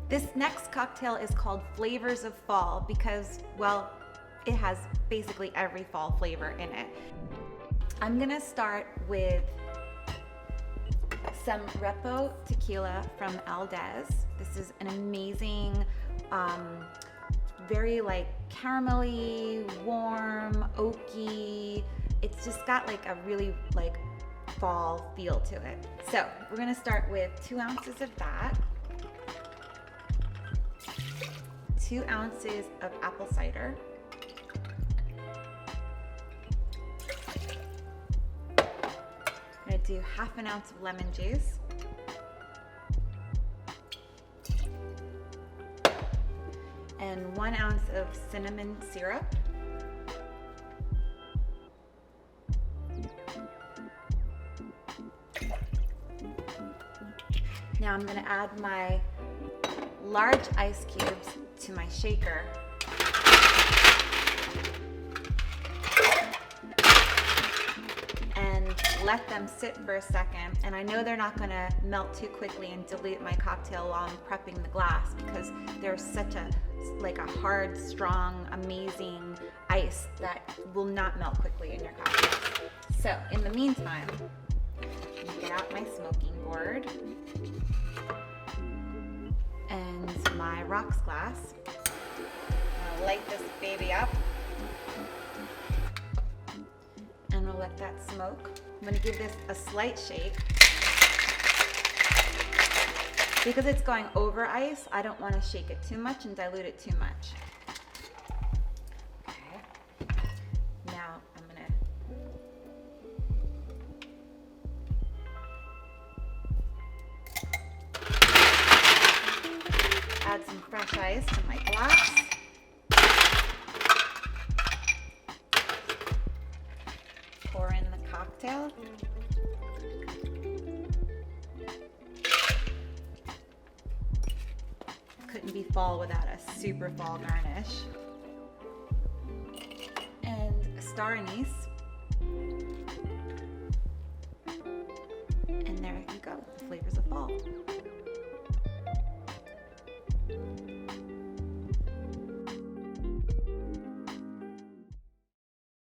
This next cocktail is called Flavors of Fall because, well, it has basically every fall flavor in it. I'm gonna start with some Repo tequila from Aldez. This is an amazing, very like caramelly, warm, oaky. It's just got like a really like fall feel to it. So we're gonna start with 2 ounces of that, 2 ounces of apple cider, I'm gonna do 1/2 ounce of lemon juice, and 1 ounce of cinnamon syrup. Now I'm gonna add my large ice cubes to my shaker. And let them sit for a second. And I know they're not gonna melt too quickly and dilute my cocktail while I'm prepping the glass because there's such a hard, strong, amazing ice that will not melt quickly in your cocktail. So in the meantime, I'm gonna get out my smoking board and my rocks glass. I'm gonna light this baby up and we'll let that smoke. I'm gonna give this a slight shake. Because it's going over ice, I don't want to shake it too much and dilute it too much. Okay. Now I'm gonna add some fresh ice to my glass. Pour in the cocktail. Couldn't be fall without a super fall garnish. And a star anise. And there you go, flavors of fall.